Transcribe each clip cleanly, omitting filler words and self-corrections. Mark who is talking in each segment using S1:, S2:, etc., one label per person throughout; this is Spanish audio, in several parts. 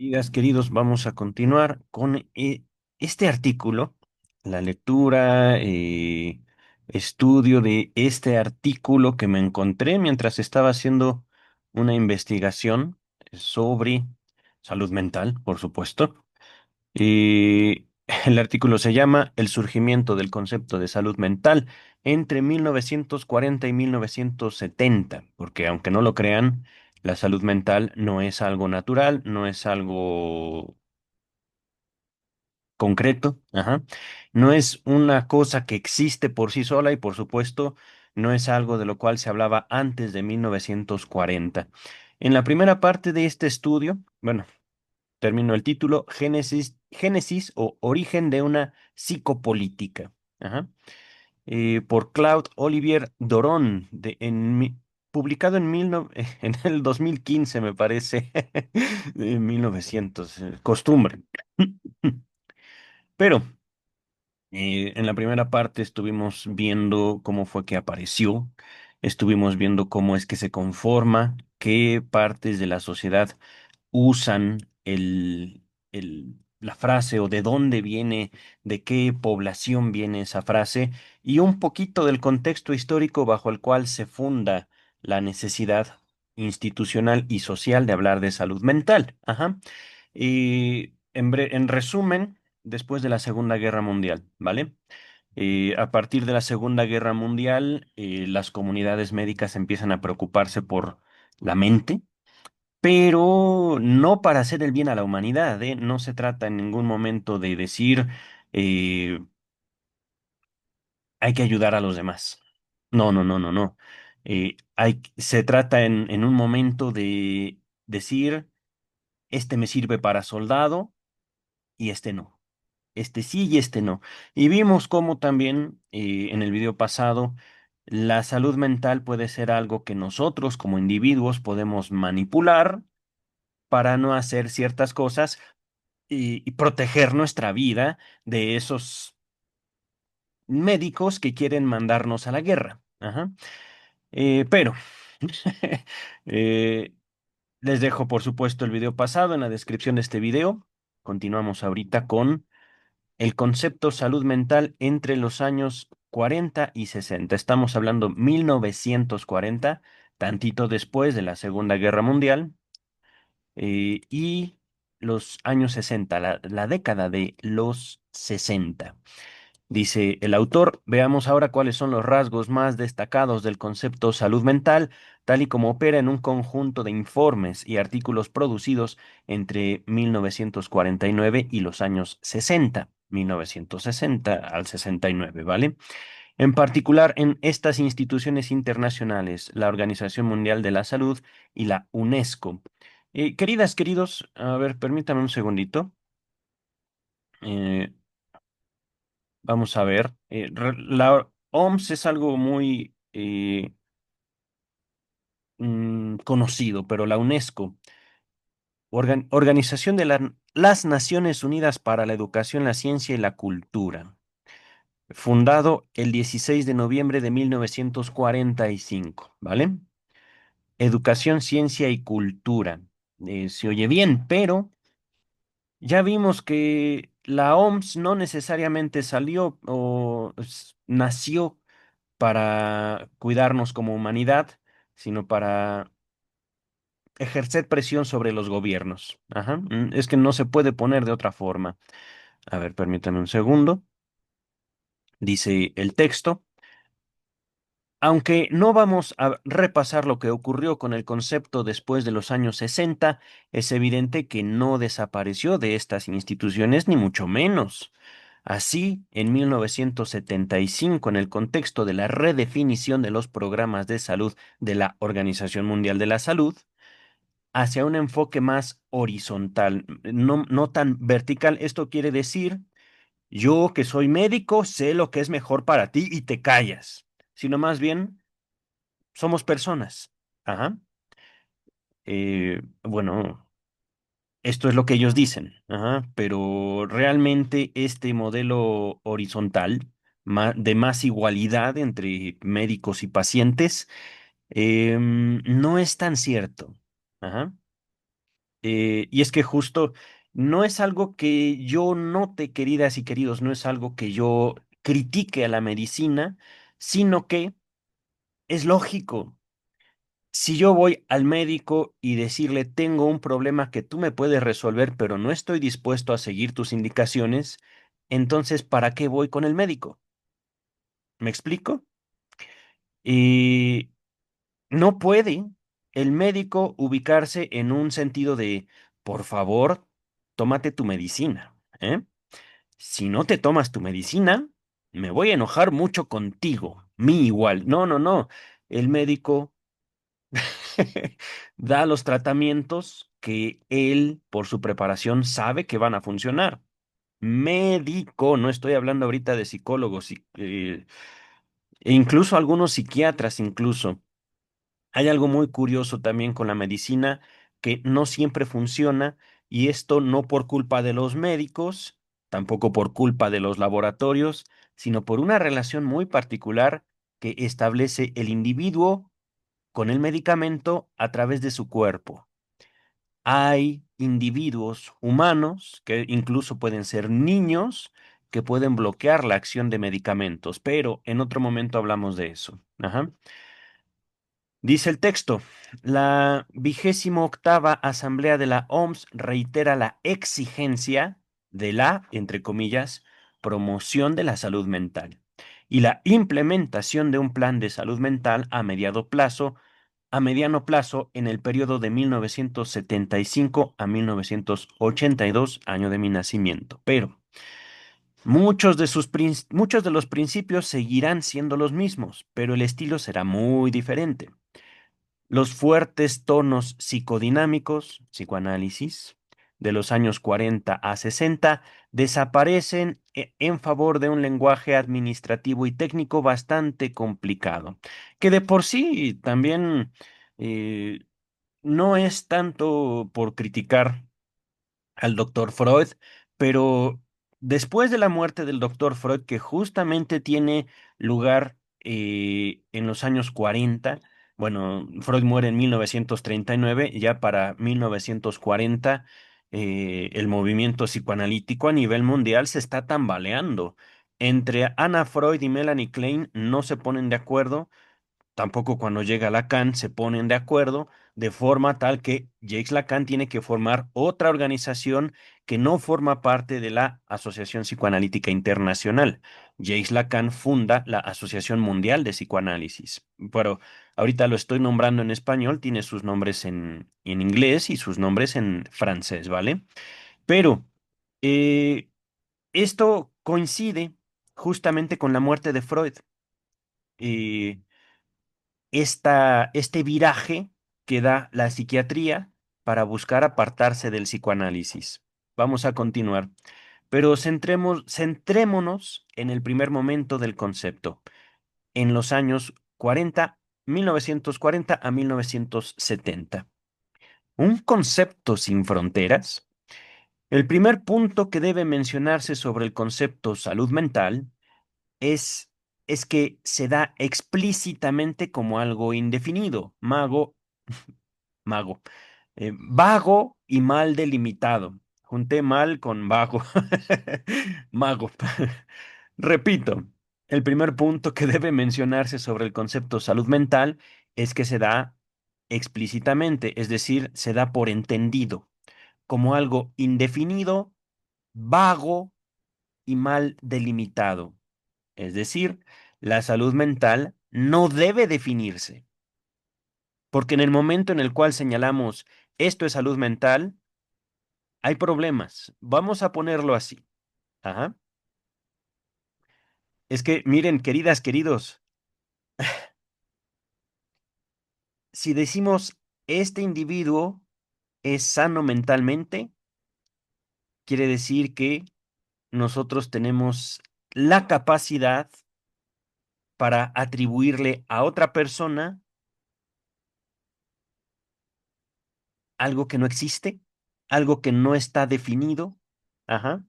S1: Queridas, queridos, vamos a continuar con este artículo, la lectura, estudio de este artículo que me encontré mientras estaba haciendo una investigación sobre salud mental, por supuesto. Y el artículo se llama El surgimiento del concepto de salud mental entre 1940 y 1970, porque aunque no lo crean, la salud mental no es algo natural, no es algo concreto, ajá. No es una cosa que existe por sí sola y por supuesto no es algo de lo cual se hablaba antes de 1940. En la primera parte de este estudio, bueno, termino el título, Génesis o Origen de una psicopolítica. Ajá. Por Claude Olivier Doron, publicado en el 2015, me parece, en 1900, costumbre. Pero en la primera parte estuvimos viendo cómo fue que apareció, estuvimos viendo cómo es que se conforma, qué partes de la sociedad usan la frase o de dónde viene, de qué población viene esa frase y un poquito del contexto histórico bajo el cual se funda la necesidad institucional y social de hablar de salud mental. Ajá. Y en resumen, después de la Segunda Guerra Mundial, ¿vale? A partir de la Segunda Guerra Mundial, las comunidades médicas empiezan a preocuparse por la mente, pero no para hacer el bien a la humanidad, ¿eh? No se trata en ningún momento de decir eh, hay que ayudar a los demás. No, no, no, no, no. Se trata en un momento de decir, este me sirve para soldado y este no. Este sí y este no. Y vimos cómo también en el video pasado la salud mental puede ser algo que nosotros como individuos podemos manipular para no hacer ciertas cosas y proteger nuestra vida de esos médicos que quieren mandarnos a la guerra. Ajá. Pero eh, les dejo, por supuesto, el video pasado en la descripción de este video. Continuamos ahorita con el concepto salud mental entre los años 40 y 60. Estamos hablando 1940, tantito después de la Segunda Guerra Mundial, y los años 60, la década de los 60. Dice el autor, veamos ahora cuáles son los rasgos más destacados del concepto salud mental, tal y como opera en un conjunto de informes y artículos producidos entre 1949 y los años 60, 1960 al 69, ¿vale? En particular en estas instituciones internacionales, la Organización Mundial de la Salud y la UNESCO. Queridas, queridos, a ver, permítame un segundito. Eh, Vamos a ver. La OMS es algo muy conocido, pero la UNESCO, Organización de las Naciones Unidas para la Educación, la Ciencia y la Cultura, fundado el 16 de noviembre de 1945, ¿vale? Educación, ciencia y cultura. Se oye bien, pero ya vimos que la OMS no necesariamente salió o nació para cuidarnos como humanidad, sino para ejercer presión sobre los gobiernos. Ajá. Es que no se puede poner de otra forma. A ver, permítame un segundo. Dice el texto. Aunque no vamos a repasar lo que ocurrió con el concepto después de los años 60, es evidente que no desapareció de estas instituciones, ni mucho menos. Así, en 1975, en el contexto de la redefinición de los programas de salud de la Organización Mundial de la Salud, hacia un enfoque más horizontal, no tan vertical. Esto quiere decir, yo que soy médico, sé lo que es mejor para ti y te callas, sino más bien somos personas. Ajá. Bueno, esto es lo que ellos dicen. Ajá. Pero realmente este modelo horizontal de más igualdad entre médicos y pacientes no es tan cierto. Ajá. Y es que justo no es algo que yo note, queridas y queridos, no es algo que yo critique a la medicina, sino que es lógico. Si yo voy al médico y decirle, tengo un problema que tú me puedes resolver, pero no estoy dispuesto a seguir tus indicaciones, entonces, ¿para qué voy con el médico? ¿Me explico? Y no puede el médico ubicarse en un sentido de, por favor, tómate tu medicina, ¿eh? Si no te tomas tu medicina, me voy a enojar mucho contigo. Mi igual. No, no, no. El médico da los tratamientos que él, por su preparación, sabe que van a funcionar. Médico, no estoy hablando ahorita de psicólogos, e incluso algunos psiquiatras, incluso. Hay algo muy curioso también con la medicina que no siempre funciona y esto no por culpa de los médicos, tampoco por culpa de los laboratorios, sino por una relación muy particular que establece el individuo con el medicamento a través de su cuerpo. Hay individuos humanos, que incluso pueden ser niños, que pueden bloquear la acción de medicamentos, pero en otro momento hablamos de eso. Ajá. Dice el texto, la 28ª Asamblea de la OMS reitera la exigencia de la, entre comillas, promoción de la salud mental y la implementación de un plan de salud mental a mediano plazo en el periodo de 1975 a 1982, año de mi nacimiento. Pero muchos de los principios seguirán siendo los mismos, pero el estilo será muy diferente. Los fuertes tonos psicodinámicos, psicoanálisis, de los años 40 a 60 desaparecen en favor de un lenguaje administrativo y técnico bastante complicado, que de por sí también eh, no es tanto por criticar al doctor Freud, pero después de la muerte del doctor Freud, que justamente tiene lugar en los años 40, bueno, Freud muere en 1939, ya para 1940 el movimiento psicoanalítico a nivel mundial se está tambaleando. Entre Anna Freud y Melanie Klein no se ponen de acuerdo. Tampoco cuando llega Lacan se ponen de acuerdo de forma tal que Jacques Lacan tiene que formar otra organización que no forma parte de la Asociación Psicoanalítica Internacional. Jacques Lacan funda la Asociación Mundial de Psicoanálisis. Pero ahorita lo estoy nombrando en español, tiene sus nombres en inglés y sus nombres en francés, ¿vale? Pero eh, esto coincide justamente con la muerte de Freud. Eh, este viraje que da la psiquiatría para buscar apartarse del psicoanálisis. Vamos a continuar, pero centrémonos en el primer momento del concepto, en los años 40, 1940 a 1970. ¿Un concepto sin fronteras? El primer punto que debe mencionarse sobre el concepto salud mental es, es que se da explícitamente como algo indefinido, mago, vago y mal delimitado. Junté mal con vago, mago. Repito, el primer punto que debe mencionarse sobre el concepto salud mental es que se da explícitamente, es decir, se da por entendido, como algo indefinido, vago y mal delimitado. Es decir, la salud mental no debe definirse, porque en el momento en el cual señalamos esto es salud mental, hay problemas. Vamos a ponerlo así. Ajá. Es que, miren, queridas, queridos, si decimos este individuo es sano mentalmente, quiere decir que nosotros tenemos la capacidad para atribuirle a otra persona algo que no existe, algo que no está definido. Ajá.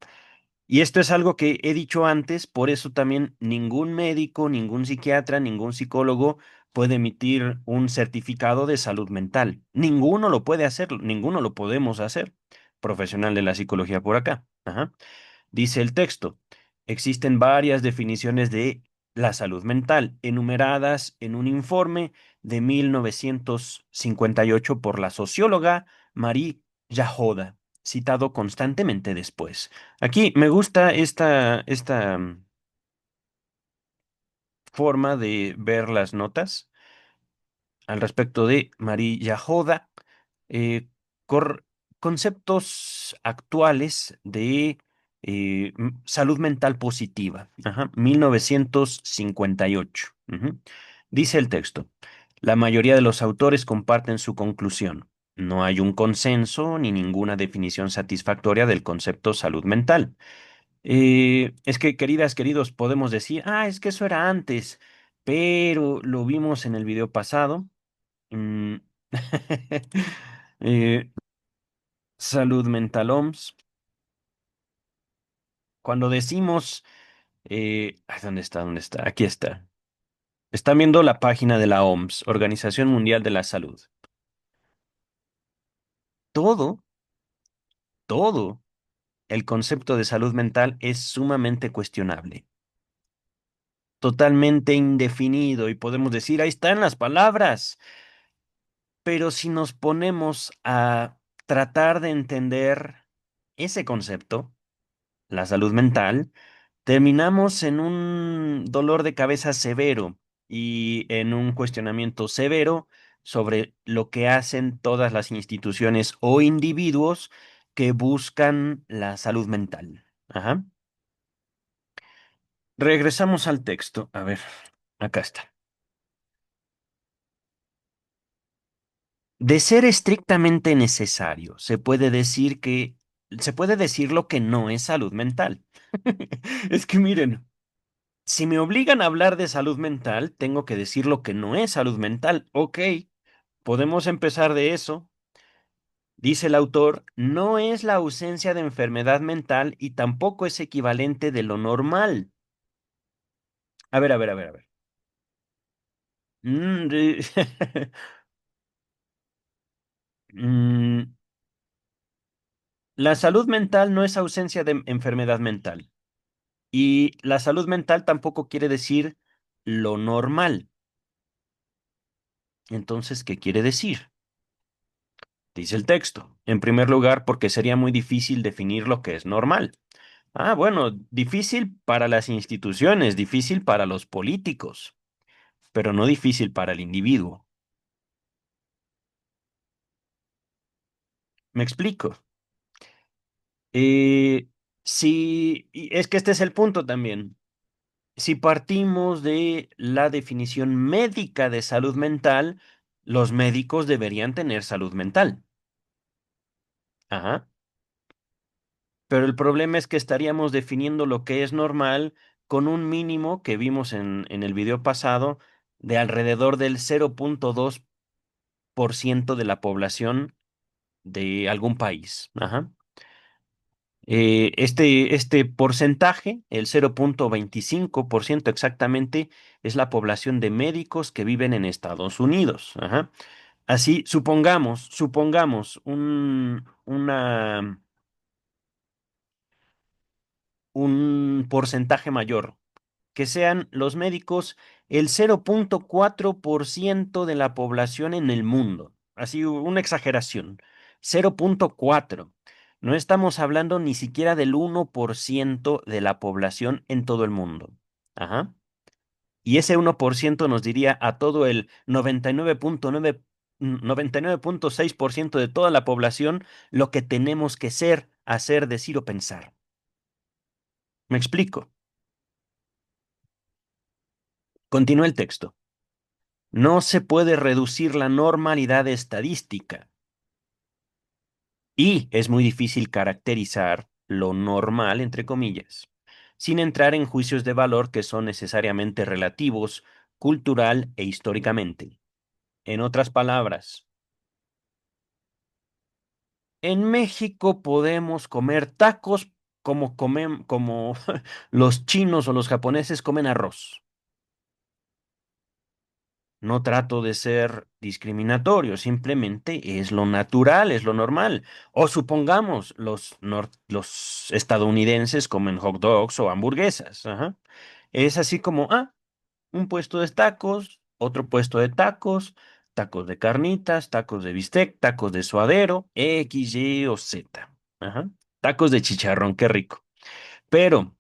S1: Y esto es algo que he dicho antes, por eso también ningún médico, ningún psiquiatra, ningún psicólogo puede emitir un certificado de salud mental. Ninguno lo puede hacer, ninguno lo podemos hacer. Profesional de la psicología por acá. Ajá. Dice el texto, existen varias definiciones de la salud mental, enumeradas en un informe de 1958 por la socióloga Marie Jahoda, citado constantemente después. Aquí me gusta esta forma de ver las notas al respecto de Marie Jahoda, eh, cor- conceptos actuales de salud mental positiva. Ajá, 1958. Ujú. Dice el texto, la mayoría de los autores comparten su conclusión. No hay un consenso ni ninguna definición satisfactoria del concepto salud mental. Es que, queridas, queridos, podemos decir, es que eso era antes, pero lo vimos en el video pasado. Mm, eh, Salud mental OMS. Cuando decimos, ¿dónde está? ¿Dónde está? Aquí está. Están viendo la página de la OMS, Organización Mundial de la Salud. Todo, todo el concepto de salud mental es sumamente cuestionable, totalmente indefinido y podemos decir, ahí están las palabras, pero si nos ponemos a tratar de entender ese concepto, la salud mental, terminamos en un dolor de cabeza severo y en un cuestionamiento severo sobre lo que hacen todas las instituciones o individuos que buscan la salud mental. Ajá. Regresamos al texto. A ver, acá está. De ser estrictamente necesario, se puede decir lo que no es salud mental. Es que miren, si me obligan a hablar de salud mental, tengo que decir lo que no es salud mental. Ok, podemos empezar de eso. Dice el autor, no es la ausencia de enfermedad mental y tampoco es equivalente de lo normal. A ver, a ver, a ver, a ver. Mm, de- Mm, la salud mental no es ausencia de enfermedad mental. Y la salud mental tampoco quiere decir lo normal. Entonces, ¿qué quiere decir? Dice el texto. En primer lugar, porque sería muy difícil definir lo que es normal. Bueno, difícil para las instituciones, difícil para los políticos, pero no difícil para el individuo. Me explico. Eh, si, y es que este es el punto también. Si partimos de la definición médica de salud mental, los médicos deberían tener salud mental. Ajá. Pero el problema es que estaríamos definiendo lo que es normal con un mínimo que vimos en el video pasado de alrededor del 0,2% de la población de algún país. Ajá. Este porcentaje, el 0,25% exactamente, es la población de médicos que viven en Estados Unidos. Ajá. Así, supongamos un porcentaje mayor, que sean los médicos el 0,4% de la población en el mundo. Así, una exageración. 0,4. No estamos hablando ni siquiera del 1% de la población en todo el mundo. Ajá. Y ese 1% nos diría a todo el 99,6% de toda la población lo que tenemos que ser, hacer, decir o pensar. ¿Me explico? Continúa el texto. No se puede reducir la normalidad estadística y es muy difícil caracterizar lo normal, entre comillas, sin entrar en juicios de valor que son necesariamente relativos, cultural e históricamente. En otras palabras, en México podemos comer tacos como los chinos o los japoneses comen arroz. No trato de ser discriminatorio, simplemente es lo natural, es lo normal. O supongamos, los estadounidenses comen hot dogs o hamburguesas. Ajá. Es así como, un puesto de tacos, otro puesto de tacos, tacos de carnitas, tacos de bistec, tacos de suadero, X, Y o Z. Ajá. Tacos de chicharrón, qué rico. Pero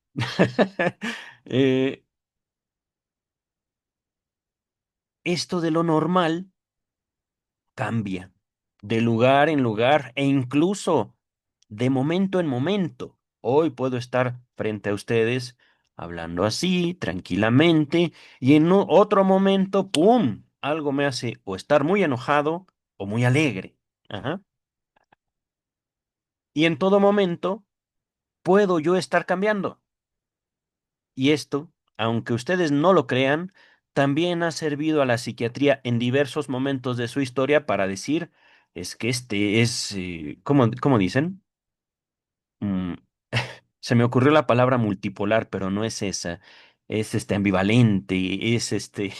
S1: eh, esto de lo normal cambia de lugar en lugar e incluso de momento en momento. Hoy puedo estar frente a ustedes hablando así, tranquilamente, y en otro momento, ¡pum! Algo me hace o estar muy enojado o muy alegre. Ajá. Y en todo momento puedo yo estar cambiando. Y esto, aunque ustedes no lo crean, también ha servido a la psiquiatría en diversos momentos de su historia para decir, es que este es, ¿cómo dicen? Mm, se me ocurrió la palabra multipolar, pero no es esa. Es este ambivalente, es este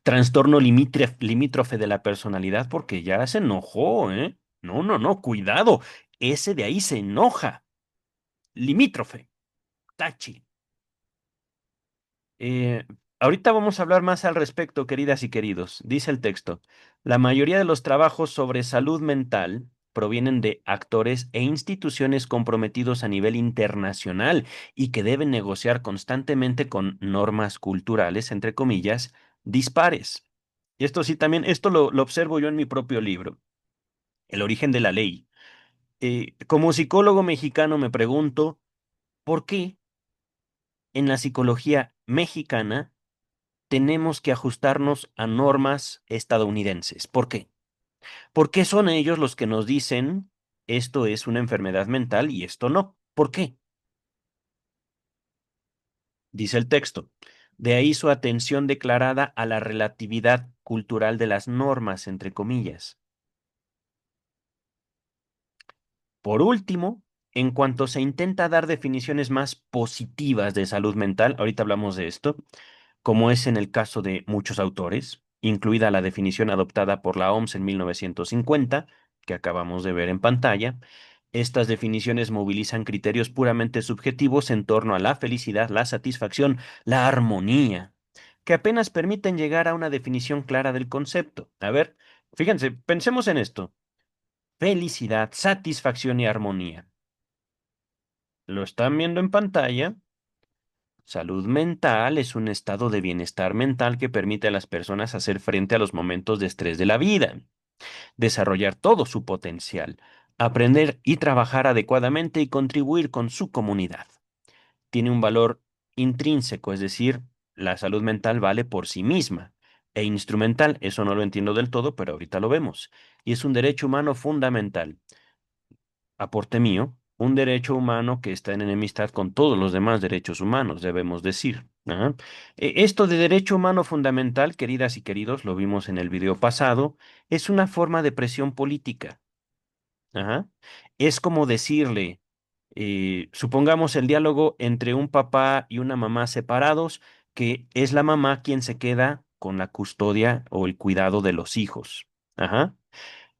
S1: trastorno limítrofe de la personalidad, porque ya se enojó, ¿eh? No, no, no, cuidado. Ese de ahí se enoja. Limítrofe, tachi. Eh, ahorita vamos a hablar más al respecto, queridas y queridos. Dice el texto, la mayoría de los trabajos sobre salud mental provienen de actores e instituciones comprometidos a nivel internacional y que deben negociar constantemente con normas culturales, entre comillas, dispares. Y esto sí también, esto lo observo yo en mi propio libro, El origen de la ley. Como psicólogo mexicano me pregunto, ¿por qué en la psicología mexicana tenemos que ajustarnos a normas estadounidenses? ¿Por qué? Porque son ellos los que nos dicen esto es una enfermedad mental y esto no. ¿Por qué? Dice el texto. De ahí su atención declarada a la relatividad cultural de las normas, entre comillas. Por último, en cuanto se intenta dar definiciones más positivas de salud mental, ahorita hablamos de esto, como es en el caso de muchos autores, incluida la definición adoptada por la OMS en 1950, que acabamos de ver en pantalla. Estas definiciones movilizan criterios puramente subjetivos en torno a la felicidad, la satisfacción, la armonía, que apenas permiten llegar a una definición clara del concepto. A ver, fíjense, pensemos en esto. Felicidad, satisfacción y armonía. ¿Lo están viendo en pantalla? Salud mental es un estado de bienestar mental que permite a las personas hacer frente a los momentos de estrés de la vida, desarrollar todo su potencial, aprender y trabajar adecuadamente y contribuir con su comunidad. Tiene un valor intrínseco, es decir, la salud mental vale por sí misma. E instrumental, eso no lo entiendo del todo, pero ahorita lo vemos. Y es un derecho humano fundamental. Aporte mío, un derecho humano que está en enemistad con todos los demás derechos humanos, debemos decir. Ajá. Esto de derecho humano fundamental, queridas y queridos, lo vimos en el video pasado, es una forma de presión política. Ajá. Es como decirle, supongamos el diálogo entre un papá y una mamá separados, que es la mamá quien se queda con la custodia o el cuidado de los hijos. Ajá.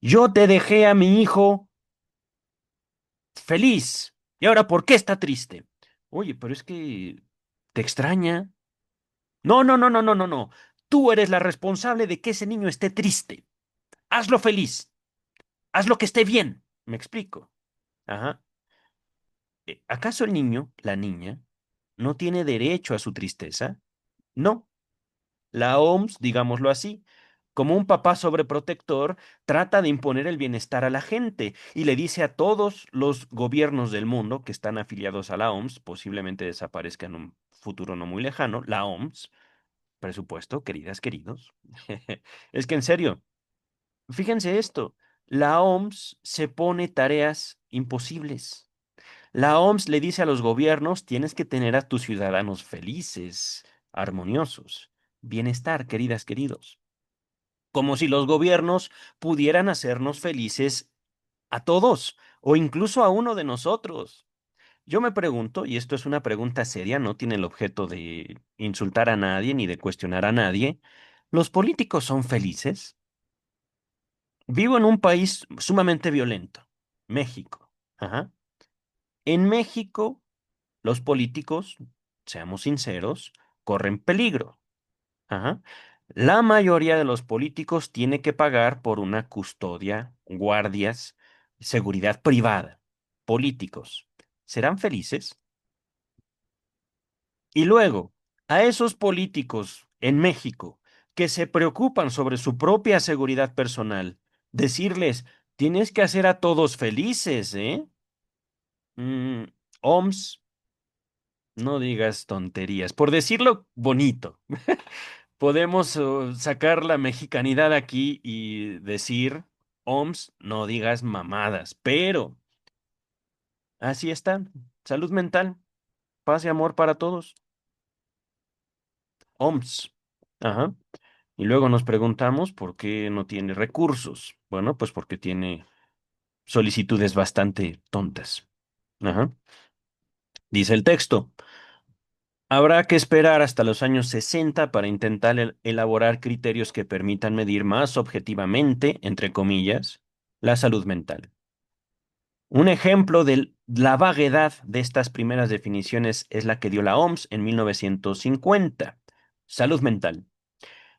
S1: Yo te dejé a mi hijo feliz. ¿Y ahora por qué está triste? Oye, pero es que te extraña. No, no, no, no, no, no, no. Tú eres la responsable de que ese niño esté triste. Hazlo feliz. Hazlo que esté bien. ¿Me explico? Ajá. ¿Acaso el niño, la niña, no tiene derecho a su tristeza? No. La OMS, digámoslo así, como un papá sobreprotector, trata de imponer el bienestar a la gente y le dice a todos los gobiernos del mundo que están afiliados a la OMS, posiblemente desaparezca en un futuro no muy lejano, la OMS, presupuesto, queridas, queridos. Es que en serio, fíjense esto, la OMS se pone tareas imposibles. La OMS le dice a los gobiernos, tienes que tener a tus ciudadanos felices, armoniosos. Bienestar, queridas, queridos. Como si los gobiernos pudieran hacernos felices a todos o incluso a uno de nosotros. Yo me pregunto, y esto es una pregunta seria, no tiene el objeto de insultar a nadie ni de cuestionar a nadie, ¿Los políticos son felices? Vivo en un país sumamente violento, México. Ajá. En México, los políticos, seamos sinceros, corren peligro. Ajá. La mayoría de los políticos tiene que pagar por una custodia, guardias, seguridad privada. Políticos. ¿Serán felices? Y luego, a esos políticos en México que se preocupan sobre su propia seguridad personal, decirles, tienes que hacer a todos felices, ¿eh? Mm, OMS, no digas tonterías. Por decirlo bonito, podemos sacar la mexicanidad aquí y decir, OMS, no digas mamadas, pero así están. Salud mental, paz y amor para todos. OMS. Ajá. Y luego nos preguntamos por qué no tiene recursos. Bueno, pues porque tiene solicitudes bastante tontas. Ajá. Dice el texto. Habrá que esperar hasta los años 60 para intentar elaborar criterios que permitan medir más objetivamente, entre comillas, la salud mental. Un ejemplo de la vaguedad de estas primeras definiciones es la que dio la OMS en 1950. Salud mental.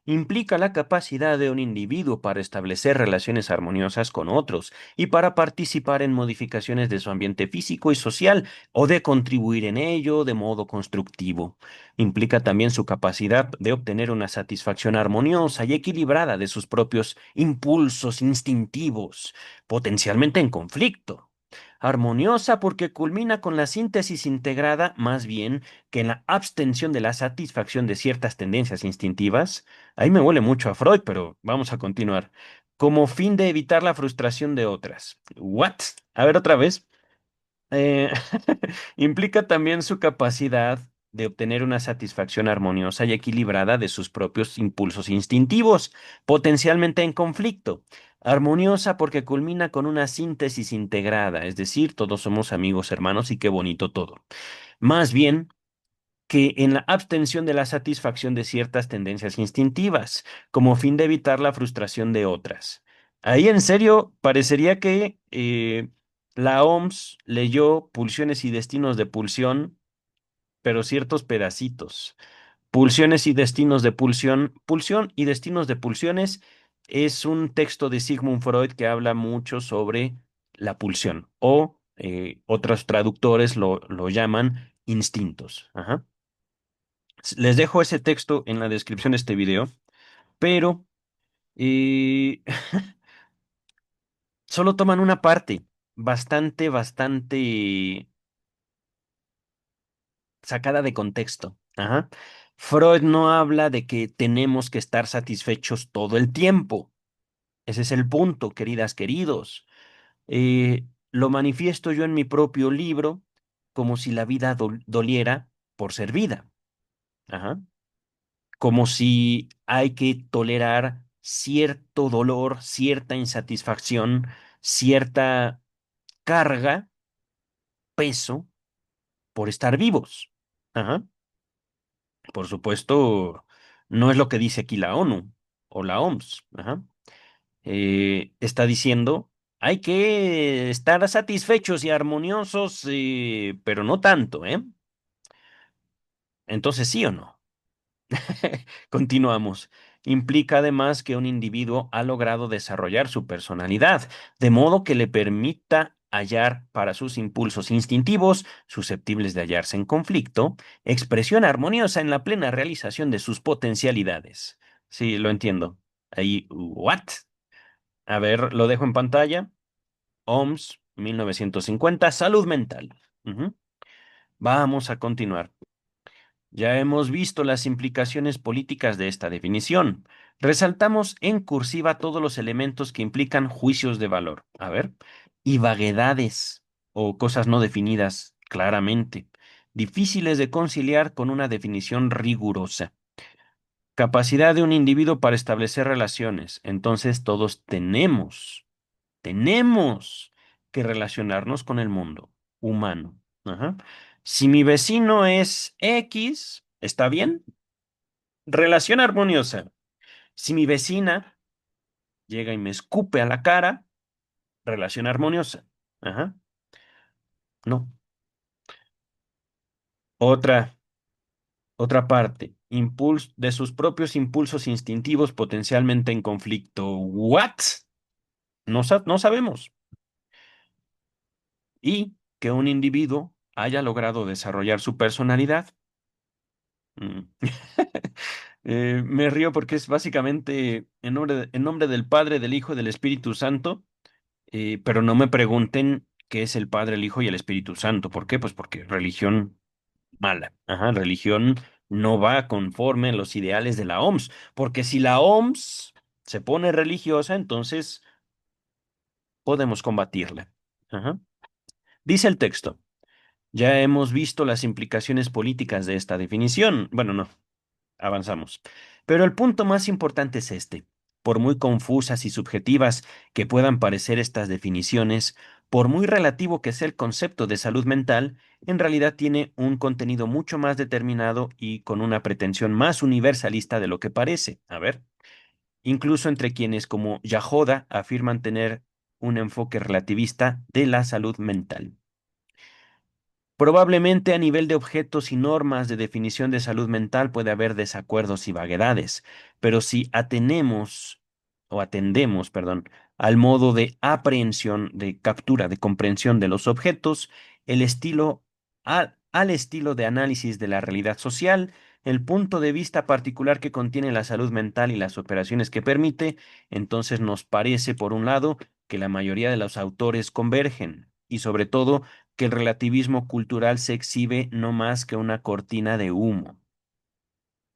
S1: Implica la capacidad de un individuo para establecer relaciones armoniosas con otros y para participar en modificaciones de su ambiente físico y social o de contribuir en ello de modo constructivo. Implica también su capacidad de obtener una satisfacción armoniosa y equilibrada de sus propios impulsos instintivos, potencialmente en conflicto. Armoniosa porque culmina con la síntesis integrada más bien que en la abstención de la satisfacción de ciertas tendencias instintivas. Ahí me huele mucho a Freud, pero vamos a continuar. Como fin de evitar la frustración de otras. ¿What? A ver otra vez. Eh, implica también su capacidad de obtener una satisfacción armoniosa y equilibrada de sus propios impulsos instintivos, potencialmente en conflicto. Armoniosa porque culmina con una síntesis integrada, es decir, todos somos amigos, hermanos y qué bonito todo. Más bien que en la abstención de la satisfacción de ciertas tendencias instintivas, como fin de evitar la frustración de otras. Ahí en serio parecería que la OMS leyó Pulsiones y Destinos de Pulsión, pero ciertos pedacitos. Pulsiones y Destinos de Pulsión, Pulsión y Destinos de Pulsiones es un texto de Sigmund Freud que habla mucho sobre la pulsión o otros traductores lo llaman instintos. Ajá. Les dejo ese texto en la descripción de este video, pero eh, solo toman una parte bastante sacada de contexto. Ajá. Freud no habla de que tenemos que estar satisfechos todo el tiempo. Ese es el punto, queridas, queridos. Lo manifiesto yo en mi propio libro como si la vida doliera por ser vida. Ajá. Como si hay que tolerar cierto dolor, cierta insatisfacción, cierta carga, peso por estar vivos. Ajá. Por supuesto, no es lo que dice aquí la ONU o la OMS. Ajá. Está diciendo, hay que estar satisfechos y armoniosos, pero no tanto, ¿eh? Entonces, ¿sí o no? Continuamos. Implica además que un individuo ha logrado desarrollar su personalidad, de modo que le permita hallar para sus impulsos instintivos, susceptibles de hallarse en conflicto, expresión armoniosa en la plena realización de sus potencialidades. Sí, lo entiendo. Ahí, ¿what? A ver, lo dejo en pantalla. OMS, 1950, salud mental. Ujú. Vamos a continuar. Ya hemos visto las implicaciones políticas de esta definición. Resaltamos en cursiva todos los elementos que implican juicios de valor. A ver, y vaguedades o cosas no definidas claramente, difíciles de conciliar con una definición rigurosa. Capacidad de un individuo para establecer relaciones. Entonces todos tenemos que relacionarnos con el mundo humano. Ajá. Si mi vecino es X, ¿está bien? Relación armoniosa. Si mi vecina llega y me escupe a la cara, relación armoniosa. Ajá, no. Otra, otra parte, de sus propios impulsos instintivos potencialmente en conflicto. ¿What? No sabemos. Y que un individuo haya logrado desarrollar su personalidad. Mm. Me río porque es básicamente en nombre del Padre, del Hijo y del Espíritu Santo, pero no me pregunten qué es el Padre, el Hijo y el Espíritu Santo. ¿Por qué? Pues porque religión mala. Ajá, religión no va conforme a los ideales de la OMS, porque si la OMS se pone religiosa, entonces podemos combatirla. Ajá. Dice el texto. Ya hemos visto las implicaciones políticas de esta definición. Bueno, no, avanzamos. Pero el punto más importante es este. Por muy confusas y subjetivas que puedan parecer estas definiciones, por muy relativo que sea el concepto de salud mental, en realidad tiene un contenido mucho más determinado y con una pretensión más universalista de lo que parece. A ver, incluso entre quienes como Yahoda afirman tener un enfoque relativista de la salud mental. Probablemente a nivel de objetos y normas de definición de salud mental puede haber desacuerdos y vaguedades, pero si atendemos, perdón, al modo de aprehensión, de captura, de comprensión de los objetos, el estilo, al estilo de análisis de la realidad social, el punto de vista particular que contiene la salud mental y las operaciones que permite, entonces nos parece, por un lado, que la mayoría de los autores convergen y sobre todo que el relativismo cultural se exhibe no más que una cortina de humo.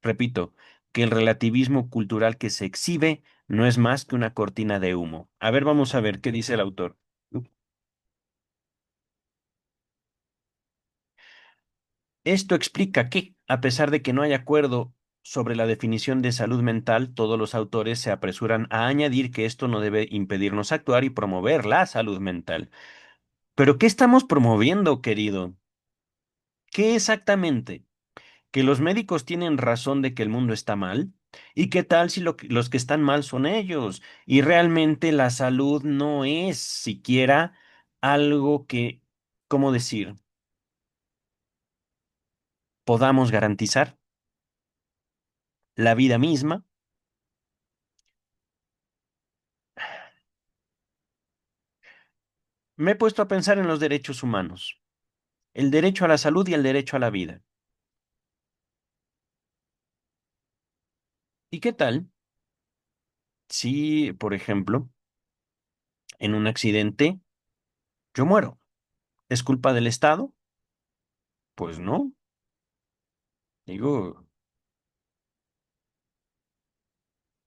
S1: Repito, que el relativismo cultural que se exhibe no es más que una cortina de humo. A ver, vamos a ver qué dice el autor. Esto explica que, a pesar de que no hay acuerdo sobre la definición de salud mental, todos los autores se apresuran a añadir que esto no debe impedirnos actuar y promover la salud mental. ¿Pero qué estamos promoviendo, querido? ¿Qué exactamente? ¿Que los médicos tienen razón de que el mundo está mal? ¿Y qué tal si los que están mal son ellos? Y realmente la salud no es siquiera algo que, ¿cómo decir?, podamos garantizar. La vida misma. Me he puesto a pensar en los derechos humanos, el derecho a la salud y el derecho a la vida. ¿Y qué tal si, por ejemplo, en un accidente yo muero? ¿Es culpa del Estado? Pues no. Digo,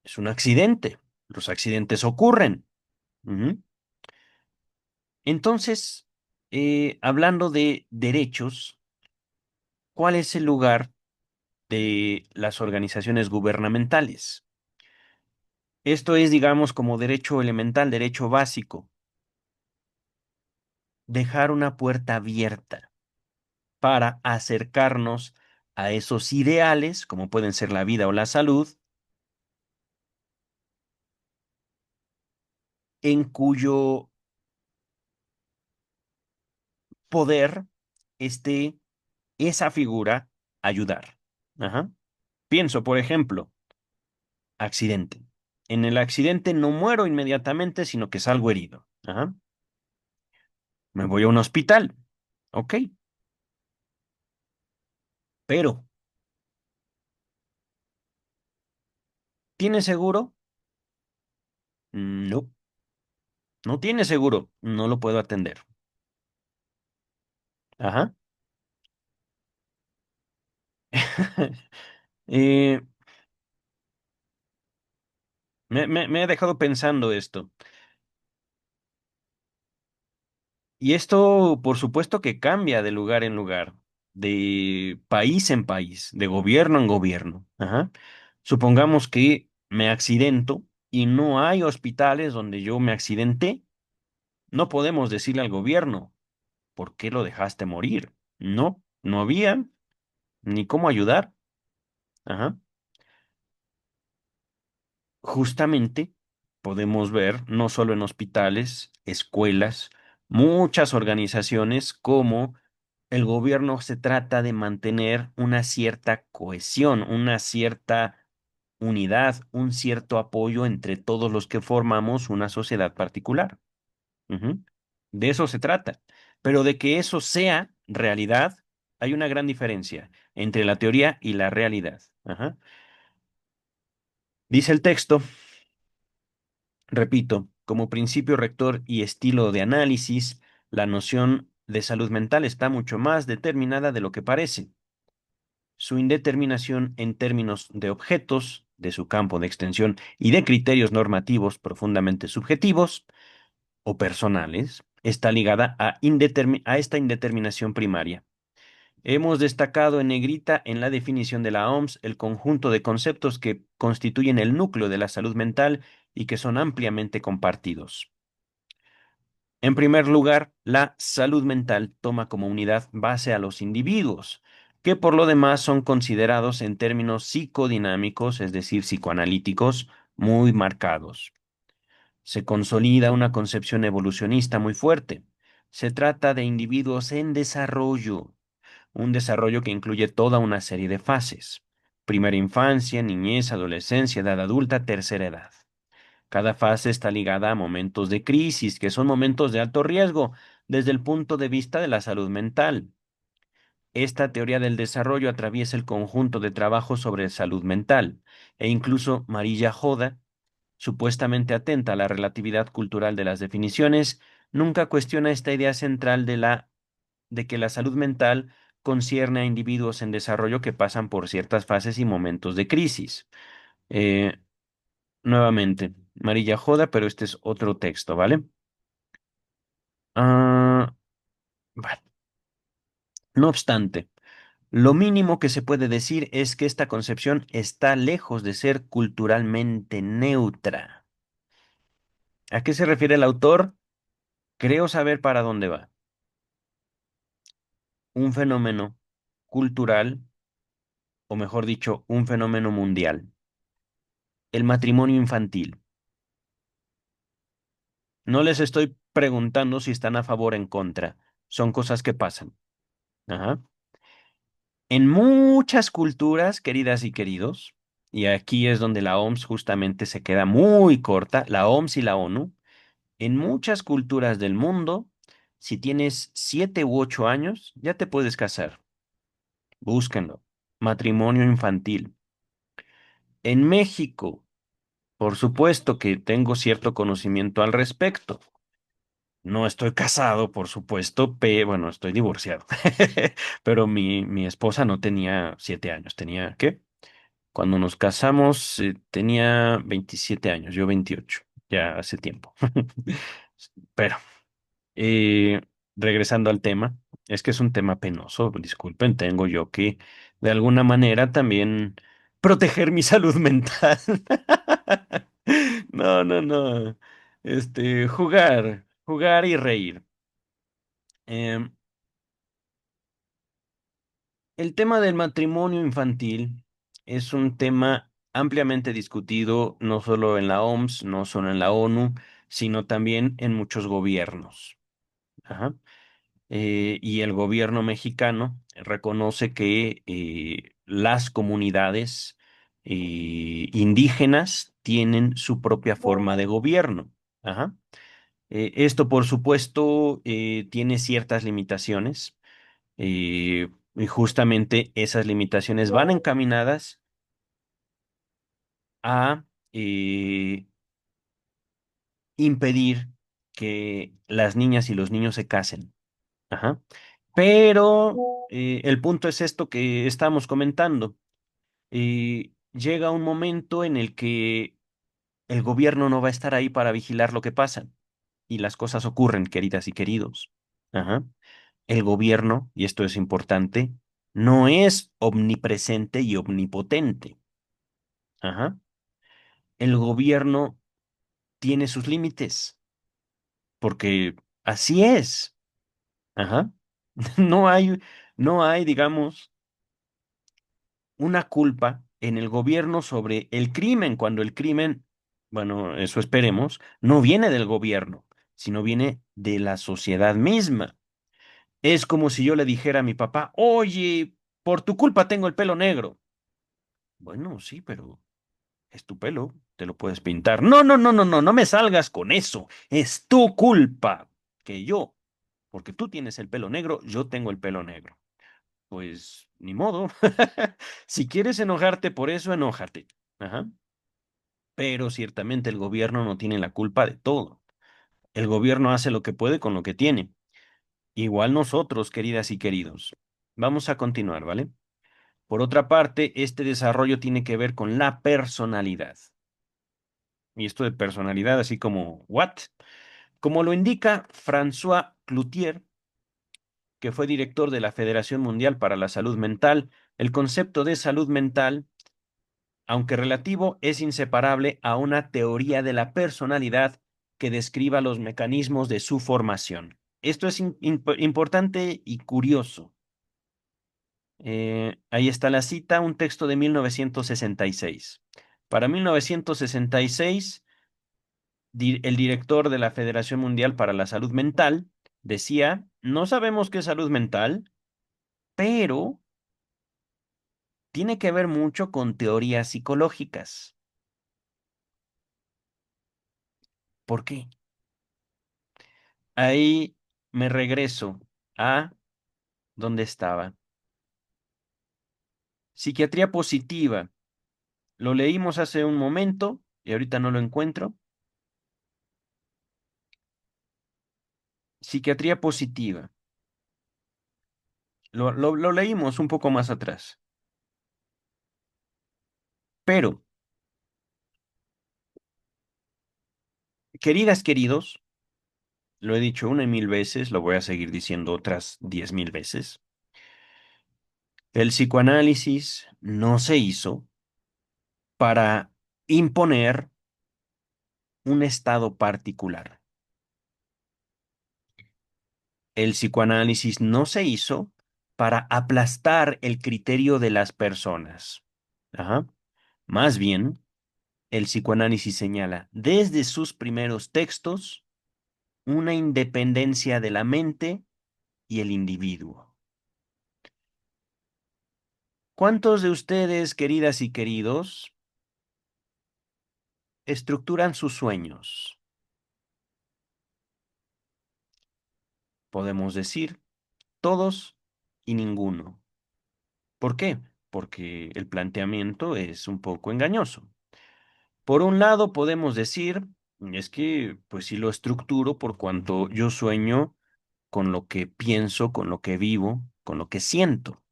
S1: es un accidente. Los accidentes ocurren. Ujú. Entonces, hablando de derechos, ¿cuál es el lugar de las organizaciones gubernamentales? Esto es, digamos, como derecho elemental, derecho básico, dejar una puerta abierta para acercarnos a esos ideales, como pueden ser la vida o la salud, en cuyo poder esté esa figura ayudar. Ajá. Pienso, por ejemplo, accidente. En el accidente no muero inmediatamente, sino que salgo herido. Ajá. Me voy a un hospital. Ok. Pero, ¿tiene seguro? No, no tiene seguro. No lo puedo atender. Ajá. Eh, me ha dejado pensando esto. Y esto, por supuesto, que cambia de lugar en lugar, de país en país, de gobierno en gobierno. Ajá. Supongamos que me accidento y no hay hospitales donde yo me accidenté. No podemos decirle al gobierno, ¿por qué lo dejaste morir? No, no había ni cómo ayudar. Ajá. justamente podemos ver, no solo en hospitales, escuelas, muchas organizaciones, como el gobierno se trata de mantener una cierta cohesión, una cierta unidad, un cierto apoyo entre todos los que formamos una sociedad particular. Ujú. De eso se trata. Pero de que eso sea realidad, hay una gran diferencia entre la teoría y la realidad. Ajá. Dice el texto, repito, como principio rector y estilo de análisis, la noción de salud mental está mucho más determinada de lo que parece. Su indeterminación en términos de objetos, de su campo de extensión y de criterios normativos profundamente subjetivos o personales, está ligada a esta indeterminación primaria. Hemos destacado en negrita en la definición de la OMS el conjunto de conceptos que constituyen el núcleo de la salud mental y que son ampliamente compartidos. En primer lugar, la salud mental toma como unidad base a los individuos, que por lo demás son considerados en términos psicodinámicos, es decir, psicoanalíticos, muy marcados. Se consolida una concepción evolucionista muy fuerte. Se trata de individuos en desarrollo, un desarrollo que incluye toda una serie de fases. Primera infancia, niñez, adolescencia, edad adulta, tercera edad. Cada fase está ligada a momentos de crisis, que son momentos de alto riesgo desde el punto de vista de la salud mental. Esta teoría del desarrollo atraviesa el conjunto de trabajos sobre salud mental, e incluso Marilla Joda, supuestamente atenta a la relatividad cultural de las definiciones, nunca cuestiona esta idea central de que la salud mental concierne a individuos en desarrollo que pasan por ciertas fases y momentos de crisis. Eh, Nuevamente, Marilla Joda, pero este es otro texto, ¿vale? Ah, bueno, no obstante, lo mínimo que se puede decir es que esta concepción está lejos de ser culturalmente neutra. ¿A qué se refiere el autor? Creo saber para dónde va. Un fenómeno cultural, o mejor dicho, un fenómeno mundial. El matrimonio infantil. No les estoy preguntando si están a favor o en contra. Son cosas que pasan. Ajá. En muchas culturas, queridas y queridos, y aquí es donde la OMS justamente se queda muy corta, la OMS y la ONU, en muchas culturas del mundo, si tienes 7 u 8 años, ya te puedes casar. Búsquenlo. Matrimonio infantil. En México, por supuesto que tengo cierto conocimiento al respecto. No estoy casado, por supuesto, bueno, estoy divorciado. Pero mi esposa no tenía 7 años, tenía, ¿qué? Cuando nos casamos, tenía 27 años, yo 28, ya hace tiempo. Pero, eh, regresando al tema, es que es un tema penoso, disculpen, tengo yo que, de alguna manera, también proteger mi salud mental. No, no, no. Jugar y reír. Em, el tema del matrimonio infantil es un tema ampliamente discutido no solo en la OMS, no solo en la ONU, sino también en muchos gobiernos. Ajá. Y el gobierno mexicano reconoce que las comunidades indígenas tienen su propia forma de gobierno. Ajá. Esto, por supuesto, tiene ciertas limitaciones. Y justamente esas limitaciones van encaminadas a impedir que las niñas y los niños se casen. Ajá. Pero el punto es esto que estamos comentando. Llega un momento en el que el gobierno no va a estar ahí para vigilar lo que pasa y las cosas ocurren, queridas y queridos. Ajá. El gobierno, y esto es importante, no es omnipresente y omnipotente. Ajá. El gobierno tiene sus límites, porque así es. Ajá. No hay, no hay, digamos, una culpa en el gobierno sobre el crimen, cuando el crimen bueno, eso esperemos, no viene del gobierno, sino viene de la sociedad misma. Es como si yo le dijera a mi papá, oye, por tu culpa tengo el pelo negro. Bueno, sí, pero es tu pelo, te lo puedes pintar. No, no, no, no, no, no me salgas con eso. Es tu culpa que yo, porque tú tienes el pelo negro, yo tengo el pelo negro. Pues ni modo. Si quieres enojarte por eso, enójate. Ajá. Pero ciertamente el gobierno no tiene la culpa de todo. El gobierno hace lo que puede con lo que tiene. Igual nosotros, queridas y queridos. Vamos a continuar, ¿vale? Por otra parte, este desarrollo tiene que ver con la personalidad. Y esto de personalidad, así como, ¿what? Como lo indica François Cloutier, que fue director de la Federación Mundial para la Salud Mental, el concepto de salud mental, aunque relativo, es inseparable a una teoría de la personalidad que describa los mecanismos de su formación. Esto es importante y curioso. Ahí está la cita, un texto de 1966. Para 1966, el director de la Federación Mundial para la Salud Mental decía, no sabemos qué es salud mental, pero tiene que ver mucho con teorías psicológicas. ¿Por qué? Ahí me regreso a donde estaba. Psiquiatría positiva. Lo leímos hace un momento y ahorita no lo encuentro. Psiquiatría positiva. Lo leímos un poco más atrás. Pero, queridas, queridos, lo he dicho una y mil veces, lo voy a seguir diciendo otras 10.000 veces. El psicoanálisis no se hizo para imponer un estado particular. El psicoanálisis no se hizo para aplastar el criterio de las personas. Ajá. Más bien, el psicoanálisis señala desde sus primeros textos una independencia de la mente y el individuo. ¿Cuántos de ustedes, queridas y queridos, estructuran sus sueños? Podemos decir todos y ninguno. ¿Por qué? Porque el planteamiento es un poco engañoso. Por un lado, podemos decir, es que, pues sí lo estructuro por cuanto yo sueño con lo que pienso, con lo que vivo, con lo que siento.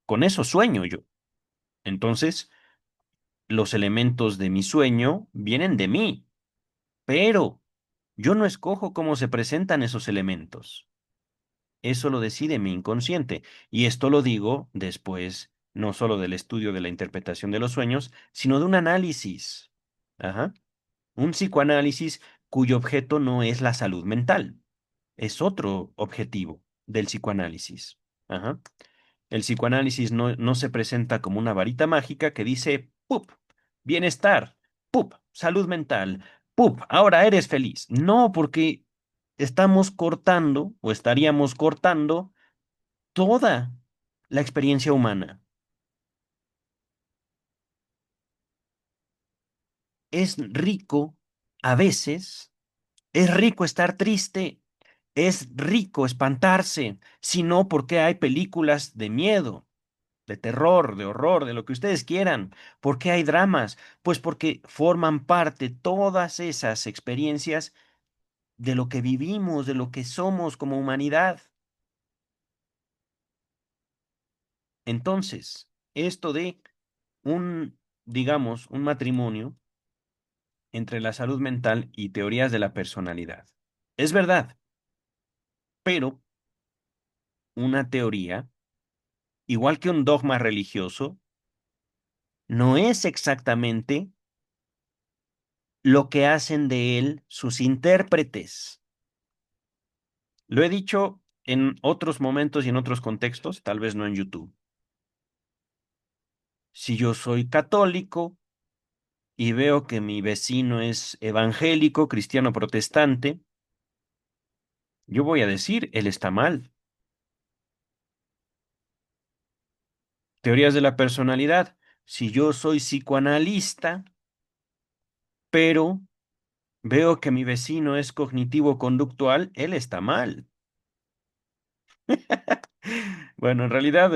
S1: Con eso sueño yo. Entonces, los elementos de mi sueño vienen de mí, pero yo no escojo cómo se presentan esos elementos. Eso lo decide mi inconsciente. Y esto lo digo después, no solo del estudio de la interpretación de los sueños, sino de un análisis. Ajá. Un psicoanálisis cuyo objeto no es la salud mental, es otro objetivo del psicoanálisis. Ajá. El psicoanálisis no se presenta como una varita mágica que dice, ¡pup! Bienestar, ¡pup! Salud mental, ¡pup! Ahora eres feliz. No, porque estamos cortando o estaríamos cortando toda la experiencia humana. Es rico, a veces, es rico estar triste, es rico espantarse, si no, ¿por qué hay películas de miedo, de terror, de horror, de lo que ustedes quieran? ¿Por qué hay dramas? Pues porque forman parte todas esas experiencias de lo que vivimos, de lo que somos como humanidad. Entonces, esto de un, digamos, un matrimonio entre la salud mental y teorías de la personalidad. Es verdad, pero una teoría, igual que un dogma religioso, no es exactamente lo que hacen de él sus intérpretes. Lo he dicho en otros momentos y en otros contextos, tal vez no en YouTube. Si yo soy católico, y veo que mi vecino es evangélico, cristiano protestante, yo voy a decir, él está mal. Teorías de la personalidad. Si yo soy psicoanalista, pero veo que mi vecino es cognitivo-conductual, él está mal. Bueno, en realidad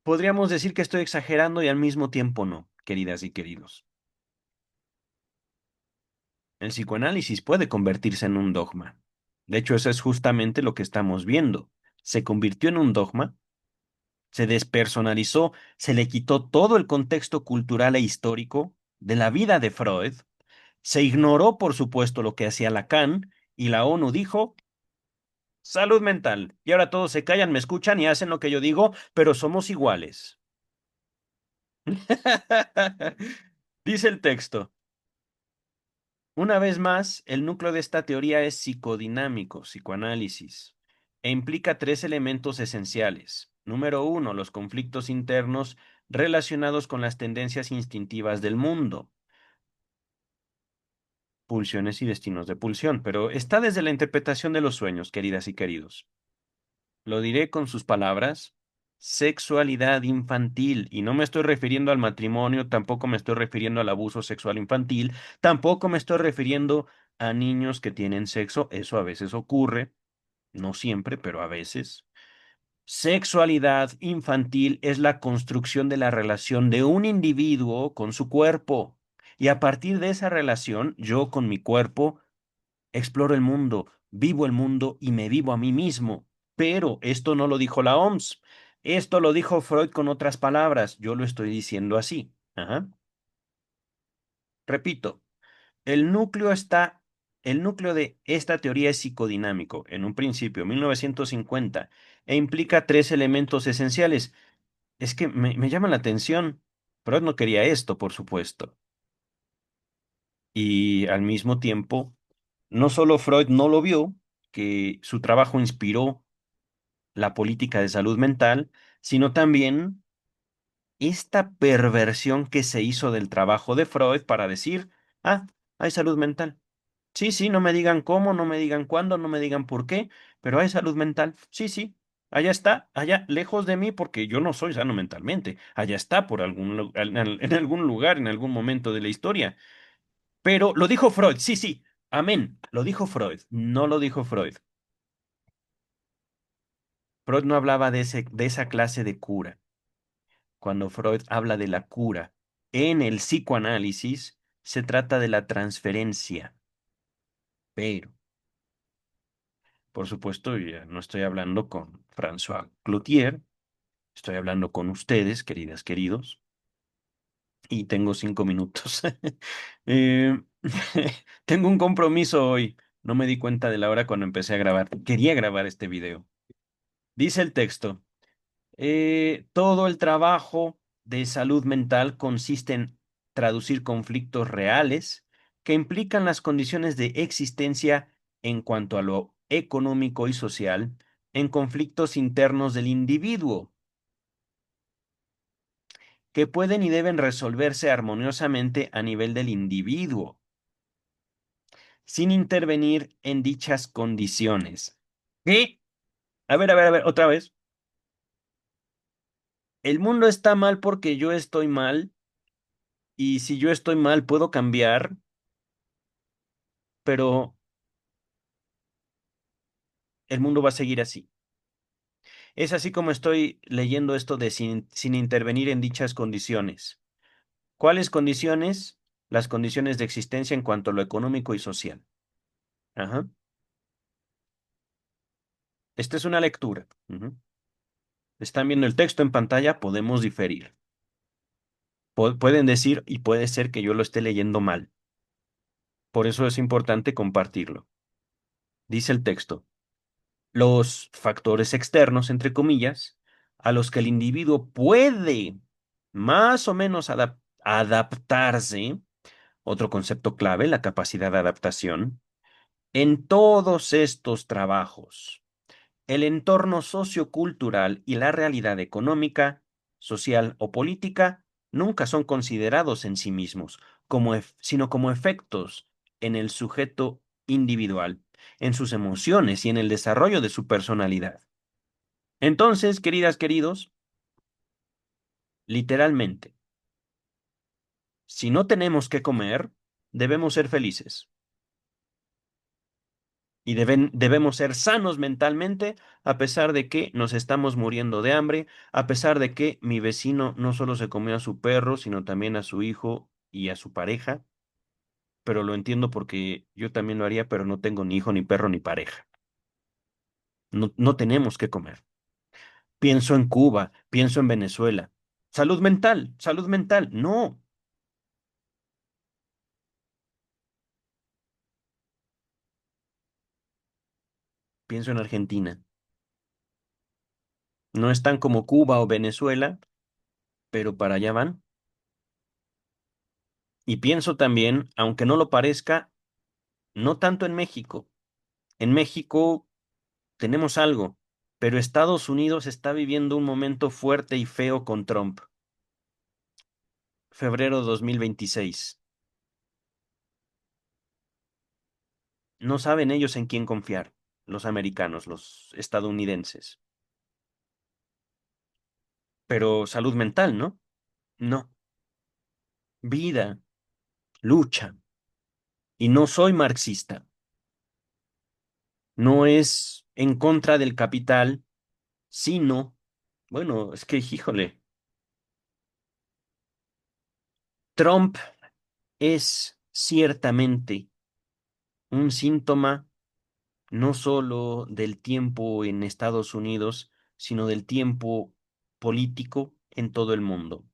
S1: podríamos decir que estoy exagerando y al mismo tiempo no, queridas y queridos. El psicoanálisis puede convertirse en un dogma. De hecho, eso es justamente lo que estamos viendo. Se convirtió en un dogma, se despersonalizó, se le quitó todo el contexto cultural e histórico de la vida de Freud, se ignoró, por supuesto, lo que hacía Lacan y la ONU dijo, salud mental. Y ahora todos se callan, me escuchan y hacen lo que yo digo, pero somos iguales. Dice el texto. Una vez más, el núcleo de esta teoría es psicodinámico, psicoanálisis, e implica tres elementos esenciales. Número uno, los conflictos internos relacionados con las tendencias instintivas del mundo, pulsiones y destinos de pulsión, pero está desde la interpretación de los sueños, queridas y queridos. Lo diré con sus palabras, sexualidad infantil, y no me estoy refiriendo al matrimonio, tampoco me estoy refiriendo al abuso sexual infantil, tampoco me estoy refiriendo a niños que tienen sexo, eso a veces ocurre, no siempre, pero a veces. Sexualidad infantil es la construcción de la relación de un individuo con su cuerpo, y a partir de esa relación, yo con mi cuerpo exploro el mundo, vivo el mundo y me vivo a mí mismo. Pero esto no lo dijo la OMS. Esto lo dijo Freud con otras palabras. Yo lo estoy diciendo así. Ajá. Repito, el núcleo está, el núcleo de esta teoría es psicodinámico, en un principio, 1950, e implica tres elementos esenciales. Es que me llama la atención. Freud no quería esto, por supuesto. Y al mismo tiempo, no solo Freud no lo vio, que su trabajo inspiró la política de salud mental, sino también esta perversión que se hizo del trabajo de Freud para decir, ah, hay salud mental. Sí, sí, no me digan cómo, no me digan cuándo, no me digan por qué, pero hay salud mental. Sí, sí, allá está, allá lejos de mí porque yo no soy sano mentalmente. Allá está por en algún lugar, en algún momento de la historia. Pero lo dijo Freud, sí, sí, amén, lo dijo Freud, no lo dijo Freud. Freud no hablaba de esa clase de cura. Cuando Freud habla de la cura en el psicoanálisis, se trata de la transferencia. Pero, por supuesto, ya no estoy hablando con François Cloutier, estoy hablando con ustedes, queridas, queridos, y tengo 5 minutos. Eh, tengo un compromiso hoy. No me di cuenta de la hora cuando empecé a grabar. Quería grabar este video. Dice el texto. Todo el trabajo de salud mental consiste en traducir conflictos reales que implican las condiciones de existencia en cuanto a lo económico y social en conflictos internos del individuo, que pueden y deben resolverse armoniosamente a nivel del individuo, sin intervenir en dichas condiciones. ¿Qué? A ver, otra vez. El mundo está mal porque yo estoy mal. Y si yo estoy mal, puedo cambiar, pero el mundo va a seguir así. Es así como estoy leyendo esto de sin intervenir en dichas condiciones. ¿Cuáles condiciones? Las condiciones de existencia en cuanto a lo económico y social. Ajá. Esta es una lectura. Ujú. Están viendo el texto en pantalla, podemos diferir. Pueden decir y puede ser que yo lo esté leyendo mal. Por eso es importante compartirlo. Dice el texto. Los factores externos, entre comillas, a los que el individuo puede más o menos adaptarse, otro concepto clave, la capacidad de adaptación, en todos estos trabajos, el entorno sociocultural y la realidad económica, social o política nunca son considerados en sí mismos, sino como efectos en el sujeto individual, en sus emociones y en el desarrollo de su personalidad. Entonces, queridas, queridos, literalmente, si no tenemos que comer, debemos ser felices y debemos ser sanos mentalmente a pesar de que nos estamos muriendo de hambre, a pesar de que mi vecino no solo se comió a su perro, sino también a su hijo y a su pareja, pero lo entiendo porque yo también lo haría, pero no tengo ni hijo, ni perro, ni pareja. No, no tenemos que comer. Pienso en Cuba, pienso en Venezuela. Salud mental, salud mental. No, pienso en Argentina. No están como Cuba o Venezuela, pero para allá van. Y pienso también, aunque no lo parezca, no tanto en México. En México tenemos algo, pero Estados Unidos está viviendo un momento fuerte y feo con Trump. Febrero 2026. No saben ellos en quién confiar, los americanos, los estadounidenses. Pero salud mental, ¿no? No. Vida, lucha. Y no soy marxista. No es en contra del capital, sino, bueno, es que, híjole, Trump es ciertamente un síntoma no solo del tiempo en Estados Unidos, sino del tiempo político en todo el mundo.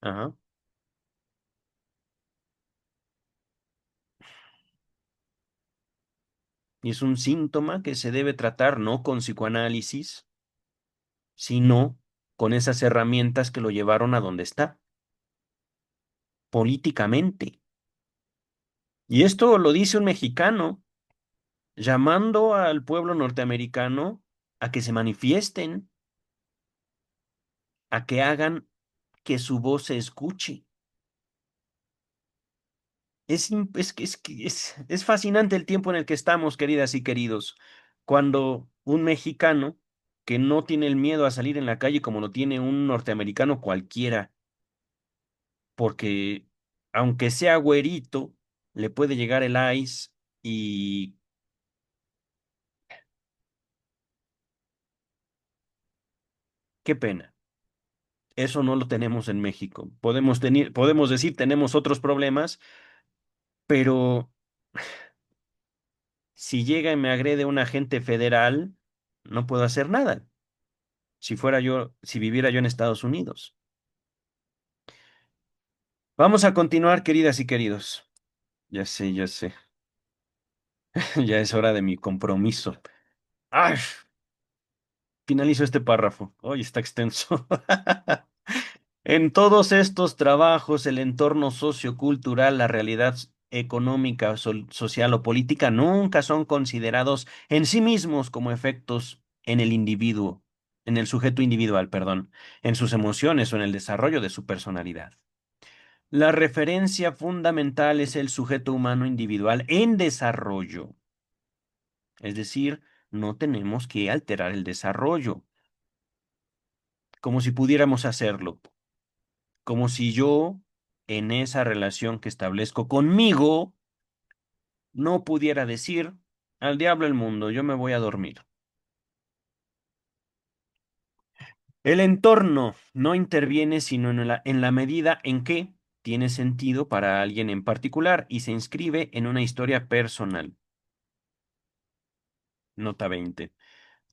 S1: Ajá. Y es un síntoma que se debe tratar no con psicoanálisis, sino con esas herramientas que lo llevaron a donde está, políticamente. Y esto lo dice un mexicano, llamando al pueblo norteamericano a que se manifiesten, a que hagan que su voz se escuche. Es fascinante el tiempo en el que estamos, queridas y queridos, cuando un mexicano que no tiene el miedo a salir en la calle como lo tiene un norteamericano cualquiera, porque aunque sea güerito, le puede llegar el ICE y qué pena. Eso no lo tenemos en México. Podemos decir tenemos otros problemas, pero si llega y me agrede un agente federal, no puedo hacer nada. Si viviera yo en Estados Unidos. Vamos a continuar, queridas y queridos. Ya sé, ya sé. Ya es hora de mi compromiso. ¡Ay! Finalizo este párrafo. Hoy está extenso. En todos estos trabajos, el entorno sociocultural, la realidad económica, social o política nunca son considerados en sí mismos como efectos en el individuo, en el sujeto individual, perdón, en sus emociones o en el desarrollo de su personalidad. La referencia fundamental es el sujeto humano individual en desarrollo, es decir, no tenemos que alterar el desarrollo, como si pudiéramos hacerlo. Como si yo, en esa relación que establezco conmigo, no pudiera decir, al diablo el mundo, yo me voy a dormir. El entorno no interviene sino en la medida en que tiene sentido para alguien en particular y se inscribe en una historia personal. Nota 20.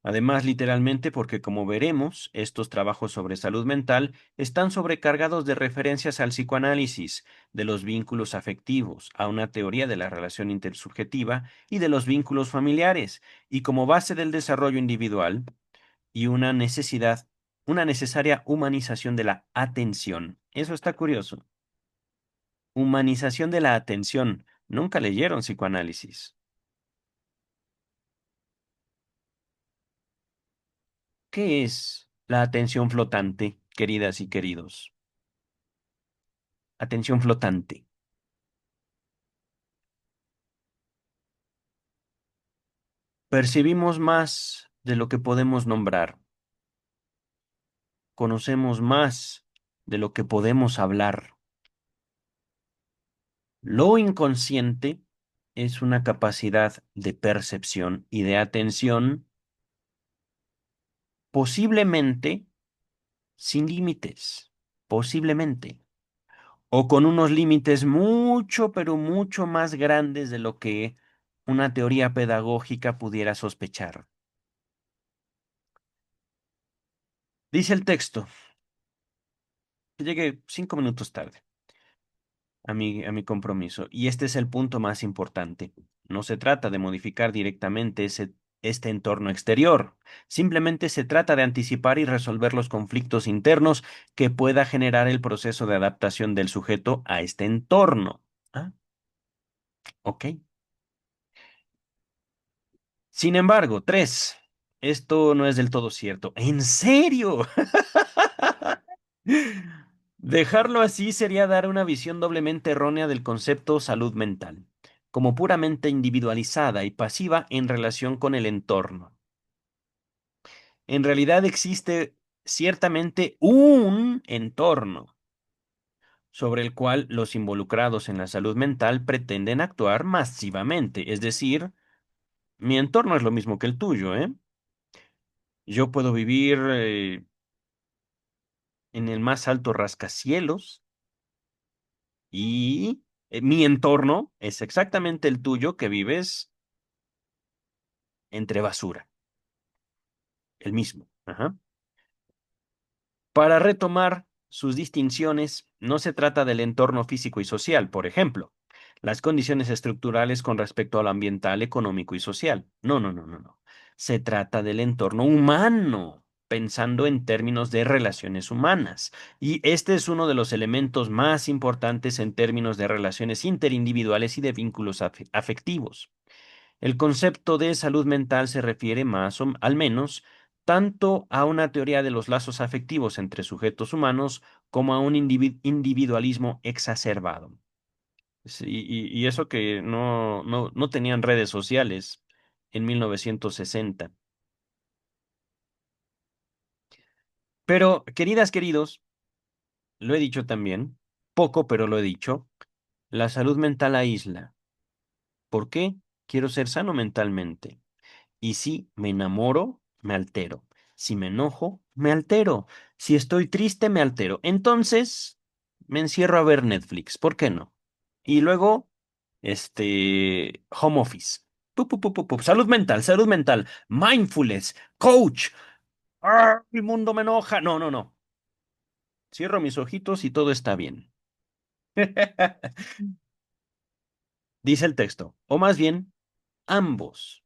S1: Además, literalmente, porque como veremos, estos trabajos sobre salud mental están sobrecargados de referencias al psicoanálisis, de los vínculos afectivos, a una teoría de la relación intersubjetiva y de los vínculos familiares, y como base del desarrollo individual y una necesaria humanización de la atención. Eso está curioso. Humanización de la atención. Nunca leyeron psicoanálisis. ¿Qué es la atención flotante, queridas y queridos? Atención flotante. Percibimos más de lo que podemos nombrar. Conocemos más de lo que podemos hablar. Lo inconsciente es una capacidad de percepción y de atención posiblemente sin límites, posiblemente, o con unos límites mucho, pero mucho más grandes de lo que una teoría pedagógica pudiera sospechar. Dice el texto, que llegué 5 minutos tarde a mi compromiso, y este es el punto más importante. No se trata de modificar directamente este entorno exterior, simplemente se trata de anticipar y resolver los conflictos internos que pueda generar el proceso de adaptación del sujeto a este entorno. Ah, ok. Sin embargo, tres, esto no es del todo cierto. ¿En serio? Dejarlo así sería dar una visión doblemente errónea del concepto salud mental, como puramente individualizada y pasiva en relación con el entorno. En realidad existe ciertamente un entorno sobre el cual los involucrados en la salud mental pretenden actuar masivamente, es decir, mi entorno es lo mismo que el tuyo, ¿eh? Yo puedo vivir en el más alto rascacielos y mi entorno es exactamente el tuyo que vives entre basura, el mismo. Ajá. Para retomar sus distinciones, no se trata del entorno físico y social, por ejemplo, las condiciones estructurales con respecto al ambiental, económico y social. No, no, no, no, no. Se trata del entorno humano, pensando en términos de relaciones humanas. Y este es uno de los elementos más importantes en términos de relaciones interindividuales y de vínculos afectivos. El concepto de salud mental se refiere más o al menos tanto a una teoría de los lazos afectivos entre sujetos humanos como a un individualismo exacerbado. Sí, y eso que no tenían redes sociales en 1960. Pero, queridas, queridos, lo he dicho también, poco, pero lo he dicho, la salud mental aísla. ¿Por qué? Quiero ser sano mentalmente. Y si me enamoro, me altero. Si me enojo, me altero. Si estoy triste, me altero. Entonces, me encierro a ver Netflix. ¿Por qué no? Y luego, home office. Salud mental, salud mental. Mindfulness, coach. ¡Ah! El mundo me enoja. No, no, no. Cierro mis ojitos y todo está bien. Dice el texto. O más bien, ambos.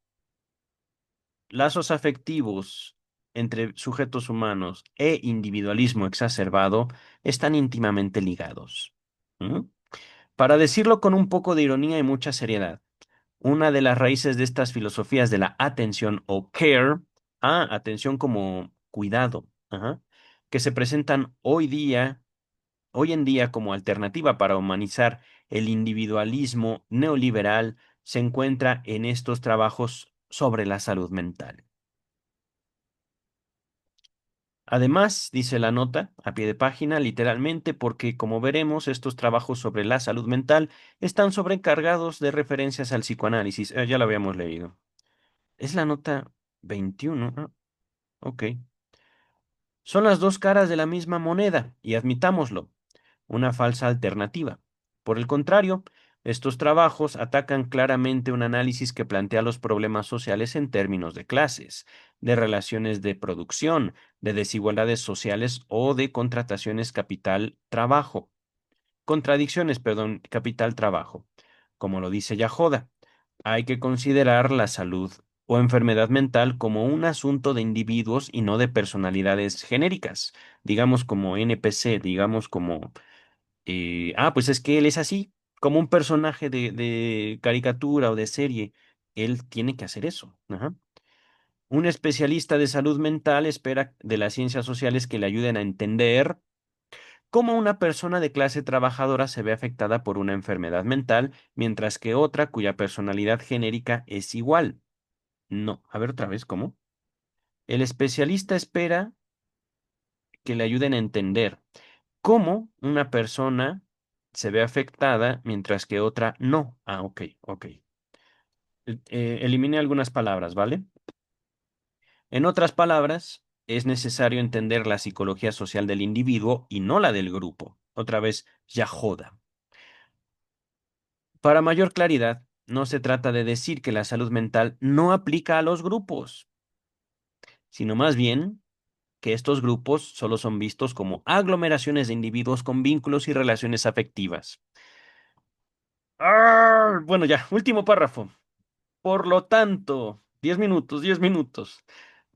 S1: Lazos afectivos entre sujetos humanos e individualismo exacerbado están íntimamente ligados. ¿Mm? Para decirlo con un poco de ironía y mucha seriedad, una de las raíces de estas filosofías de la atención o care, atención como cuidado, que se presentan hoy en día como alternativa para humanizar el individualismo neoliberal, se encuentra en estos trabajos sobre la salud mental. Además, dice la nota a pie de página, literalmente, porque como veremos, estos trabajos sobre la salud mental están sobrecargados de referencias al psicoanálisis. Ya lo habíamos leído. Es la nota 21. Ok. Son las dos caras de la misma moneda, y admitámoslo, una falsa alternativa. Por el contrario, estos trabajos atacan claramente un análisis que plantea los problemas sociales en términos de clases, de relaciones de producción, de desigualdades sociales o de contrataciones capital-trabajo. Contradicciones, perdón, capital-trabajo. Como lo dice Yahoda, hay que considerar la salud o enfermedad mental como un asunto de individuos y no de personalidades genéricas, digamos como NPC, digamos como pues es que él es así, como un personaje de caricatura o de serie. Él tiene que hacer eso. Ajá. Un especialista de salud mental espera de las ciencias sociales que le ayuden a entender ¿Cómo una persona de clase trabajadora se ve afectada por una enfermedad mental, mientras que otra cuya personalidad genérica es igual? No. A ver otra vez, ¿cómo? El especialista espera que le ayuden a entender cómo una persona se ve afectada mientras que otra no. Ah, ok, ok. Elimine algunas palabras, ¿vale? En otras palabras, es necesario entender la psicología social del individuo y no la del grupo. Otra vez, ya joda. Para mayor claridad, no se trata de decir que la salud mental no aplica a los grupos, sino más bien que estos grupos solo son vistos como aglomeraciones de individuos con vínculos y relaciones afectivas. Bueno, ya, último párrafo. Por lo tanto, 10 minutos, 10 minutos.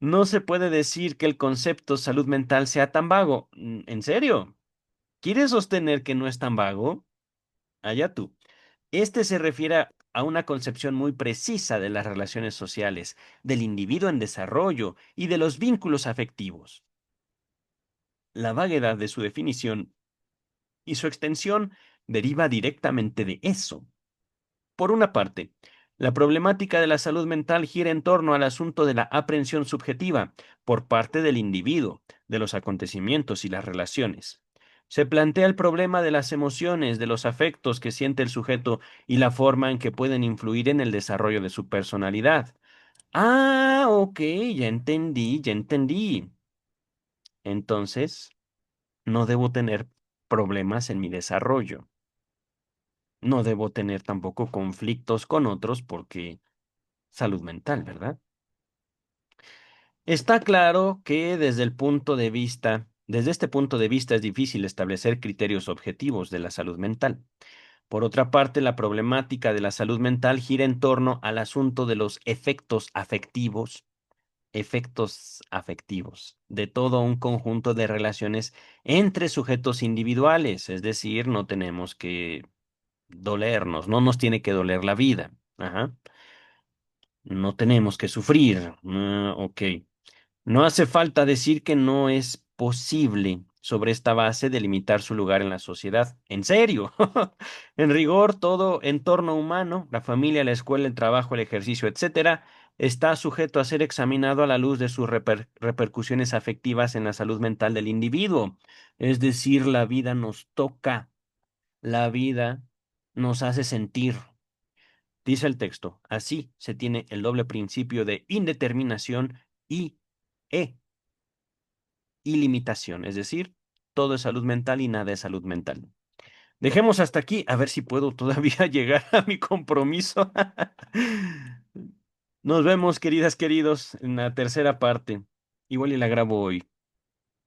S1: No se puede decir que el concepto salud mental sea tan vago. ¿En serio? ¿Quieres sostener que no es tan vago? Allá tú. Este se refiere a una concepción muy precisa de las relaciones sociales, del individuo en desarrollo y de los vínculos afectivos. La vaguedad de su definición y su extensión deriva directamente de eso. Por una parte, la problemática de la salud mental gira en torno al asunto de la aprehensión subjetiva por parte del individuo, de los acontecimientos y las relaciones. Se plantea el problema de las emociones, de los afectos que siente el sujeto y la forma en que pueden influir en el desarrollo de su personalidad. Ah, ok, ya entendí, ya entendí. Entonces, no debo tener problemas en mi desarrollo. No debo tener tampoco conflictos con otros porque salud mental, ¿verdad? Está claro que desde este punto de vista es difícil establecer criterios objetivos de la salud mental. Por otra parte, la problemática de la salud mental gira en torno al asunto de los efectos afectivos, de todo un conjunto de relaciones entre sujetos individuales, es decir, no tenemos que dolernos, no nos tiene que doler la vida. Ajá. No tenemos que sufrir. Ah, ok. No hace falta decir que no es posible sobre esta base delimitar su lugar en la sociedad. En serio. En rigor, todo entorno humano, la familia, la escuela, el trabajo, el ejercicio, etcétera, está sujeto a ser examinado a la luz de sus repercusiones afectivas en la salud mental del individuo. Es decir, la vida nos toca, la vida nos hace sentir. Dice el texto, así se tiene el doble principio de indeterminación y e ilimitación, es decir, todo es salud mental y nada es salud mental. Dejemos hasta aquí, a ver si puedo todavía llegar a mi compromiso. Nos vemos, queridas, queridos, en la tercera parte. Igual y la grabo hoy.